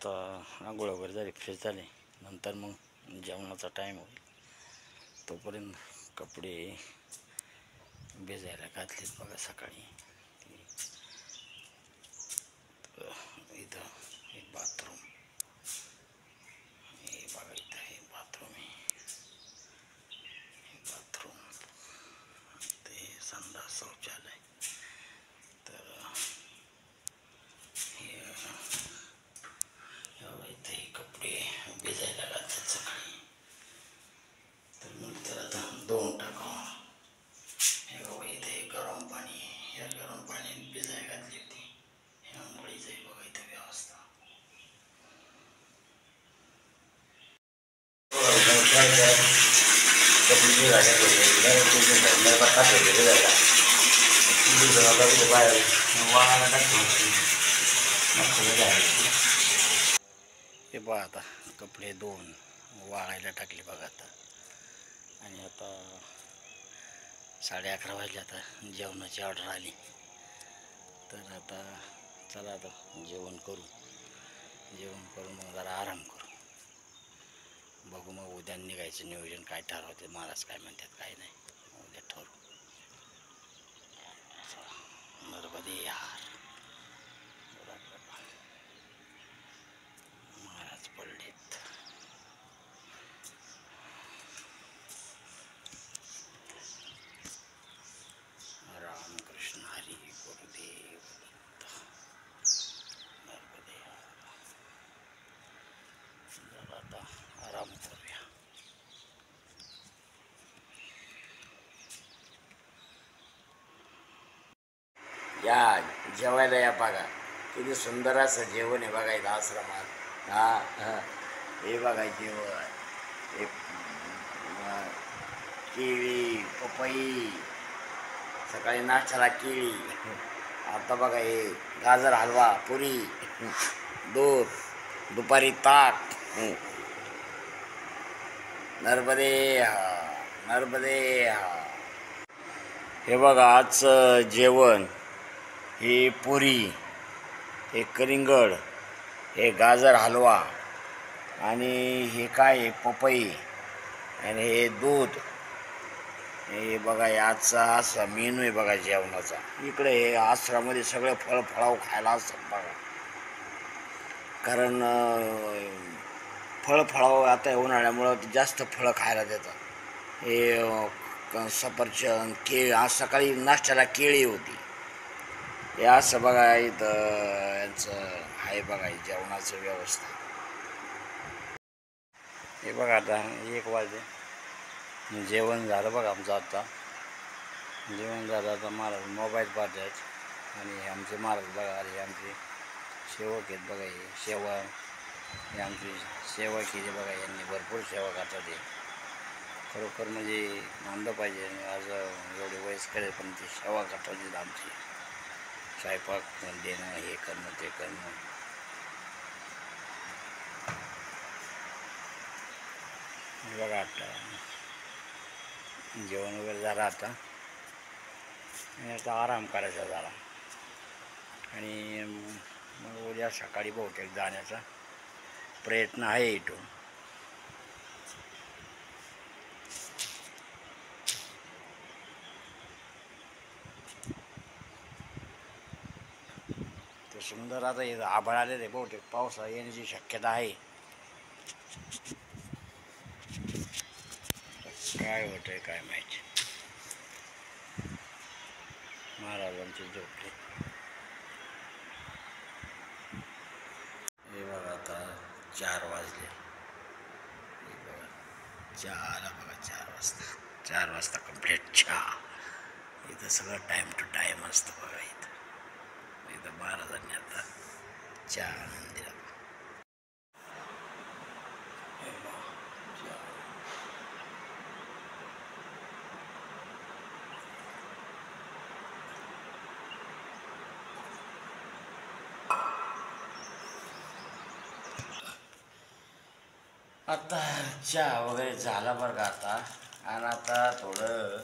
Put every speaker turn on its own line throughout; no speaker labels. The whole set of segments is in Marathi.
आता आंघोळ वगैरे झाली, फ्रेश झाले, नंतर मग जेवणाचा टाईम होईल. तोपर्यंत कपडे भिजायला घातलेत बघा सकाळी. इथं एक बाथरूम, हे बघा इथं हे बाथरूम आहे, बाथरूम ते संडास शौचालय. तर हे इथे कपडे भिजायला घालतात सकाळी. तर नंतर आता धुवून टाकावं. हे बघा इथे गरम पाणी, या गरम पाण्याने भिजायला घातली होती. हे आंघोळीचं आहे बघा इथे व्यवस्था. कपडे बाहेर वाळायला टाकतो. हे बघा आता कपडे धुवून वाळायला टाकले बघा आता. आणि आता 11:30 वाजले. आता जेवणाची ऑर्डर आली. तर आता चला आता जेवण करू. जेवण करून मग जरा आराम करू. बघू मग उद्या निघायचं नियोजन काय ठरवते, महाराज काय म्हणतात काय नाही, उद्या ठरवू. नर्मदे यार, महाराज पडलेत. रामकृष्ण हरी गुरुदेव नर्मदे यार. जरा आता आराम करूया. या जेवायला या बघा, किती सुंदर असं जेवण आहे बघा इथं आश्रमात. हा हे बघा जेवण, हे केळी, पपई, सकाळी नाश्त्याला केळी. आता बघा हे गाजर हलवा, पुरी, दूध, दुपारी ताक. नर्मदे नर्मदे. हे बघा आजचं जेवण, हे पुरी, हे कलिंगड, हे गाजर हलवा, आणि हे काय आहे पपई, आणि हे दूध. हे बघा आजचा असा मेनू आहे बघा जेवणाचा. इकडे हे आश्रमामध्ये सगळे फळफळाव खायला असतात बघा. कारण फळफळाव आता उन्हाळ्यामुळं जास्त फळं खायला देतात. हे सफरचंद, केळी. आज सकाळी नाश्त्याला केळी होती. हे असं बघा इथं यांचं आहे बघा जेवणाचं व्यवस्था. हे बघा आता 1 वाजले, जेवण झालं बघा आमचं. आता जेवण झालं. आता महाराज मोबाईल पाहतात. आणि आमचे महाराज बघा, हे आमचे सेवक आहेत बघा. हे सेवा, हे आमची सेवा केली बघा यांनी, भरपूर सेवा करतात. हे खरोखर म्हणजे मानलं पाहिजे. आज एवढे वयस्कर पण ते सेवा करतात आमची. स्वयंपाक देणं, हे करणं, ते करणं. बघा आता जेवण वगैरे झालं. आता आणि आता आराम करायचा झाला. आणि मग उद्या सकाळी बहुतेक जाण्याचा प्रयत्न आहे इथून. ते सुंदर आता इथं आभाळ आलेले, बहुतेक पावसा येण्याची शक्यता आहे. काय होतंय काय माहिती. महाराजांची झोपले. हे बघा आता 4 वाजले. हे बघा चहा आला बघा 4 वाजता कंप्लीट चहा. इथं सगळं टाईम टू टाईम असतं बघा. इथं महाराजांनी आता चहा आणून दिला. आता चहा वगैरे झाला बरं का आता. आणि आता थोडं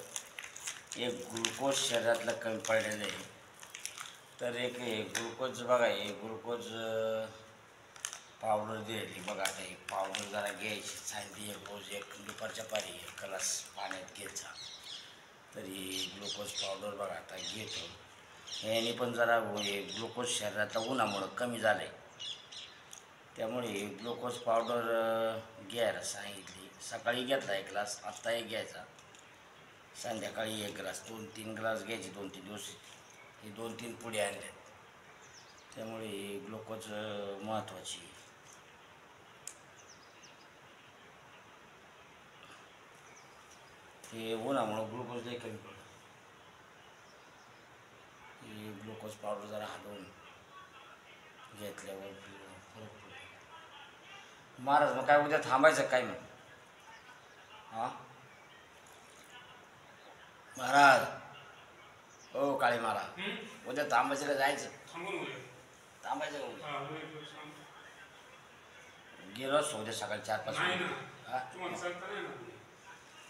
एक ग्लुकोज शरीरातलं कमी पडलेलं आहे. तर एक हे ग्लुकोज बघा, हे ग्लुकोज पावडर दिली बघा. आता ही पावडर जरा घ्यायची, सांगते रोज एक दुपारच्या पारी एक ग्लास पाण्यात घ्यायचा. तरी ग्लुकोज पावडर बघा आता घेतो. याने पण जरा ग्लुकोज शरीरातला उन्हामुळं कमी झालं आहे, त्यामुळे ग्लुकोज पावडर घ्यायला सांगितली. सकाळी घेतला एक ग्लास, आत्ता एक घ्यायचा, संध्याकाळी एक ग्लास, 2-3 ग्लास घ्यायचे 2-3 दिवस. हे 2-3 पुढे आणल्यात, त्यामुळे ग्लुकोज महत्त्वाची. हे उन्हामुळं ग्लुकोज लई कमी पडलं. ही ग्लुकोज पावडर जरा हलवून घेतल्यावर फरक पडतो. महाराज मग काय उद्या थांबायचं काय मग? हां महाराज, हो काळे महाराज, उद्या थांबायचं का जायचं? थांबायचं का उद्या? गेलो असतो उद्या सकाळी 4-5 किलोमीटर. हां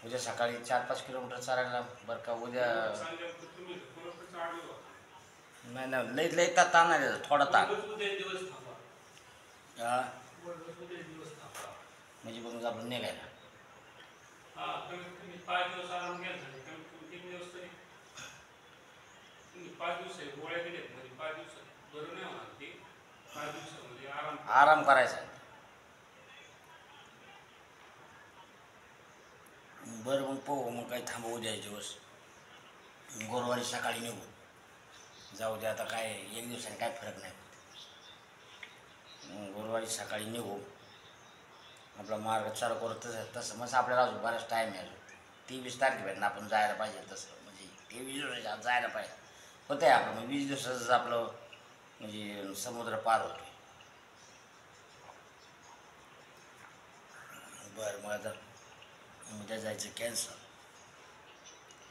उद्या सकाळी 4-5 किलोमीटर चालायला बरं का? उद्या नाही ना, लई लई ताण नाही, थोडा ताण. हां म्हणजे मग आपण निघायला. आराम करायचा. बरं मग पाहू, मग काही थांबवू द्या दिवस. गुरुवारी सकाळी निघू, जाऊ दे आता, काय एक दिवसाने काय फरक नाही. गुरुवारी सकाळी निघू, आपला मार्ग चालू करू. तसं मग आपल्याला अजून बराच टाईम आहे. 23 तारखेपर्यंत आपण जायला पाहिजे. तसं म्हणजे 23 दिवसाच्या आत जायला पाहिजे. होतं आहे आपलं, मग 20 दिवसाचं आपलं म्हणजे समुद्र पार होतो. बरं मग आता उद्या जायचं कॅन्सल,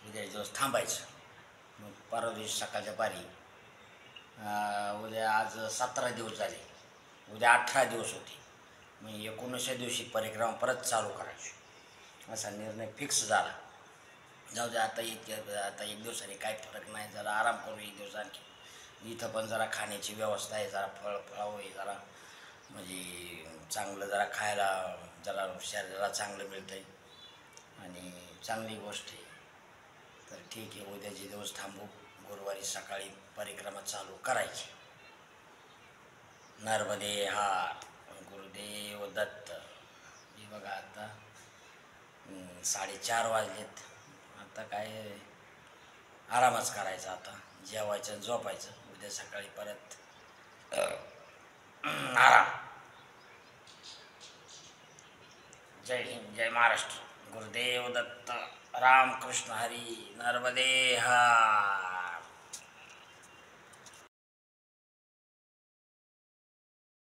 उद्या दिवस थांबायचं. मग परवा दिवशी सकाळच्या पारी. उद्या आज 17 दिवस झाले, उद्या 18 दिवस होते. मग 19व्या दिवशी परिक्रमा परत चालू करायची, असा निर्णय फिक्स झाला. जाऊ दे आता, आता एक दिवसाने काय फरक नाही, जरा आराम करू एक दिवस आणखी. इथं पण जरा खाण्याची व्यवस्था आहे, जरा फळावं आहे, जरा म्हणजे चांगलं जरा खायला, जरा शरीराला चांगलं मिळतं आहे आणि चांगली गोष्ट आहे. तर ठीक आहे, उद्याचे दिवस थांबू, गुरुवारी सकाळी परिक्रमा चालू करायची. नर्मदे हार, गुरुदेव दत्त. हे बघा आता 4:30 वाजलेत. आता काय आरामच करायचा, आता जेवायचं, झोपायचं. उद्या सकाळी परत आराम. जय हिंद, जय महाराष्ट्र. गुरुदेव दत्त. रामकृष्ण हरी. नर्मदे हार.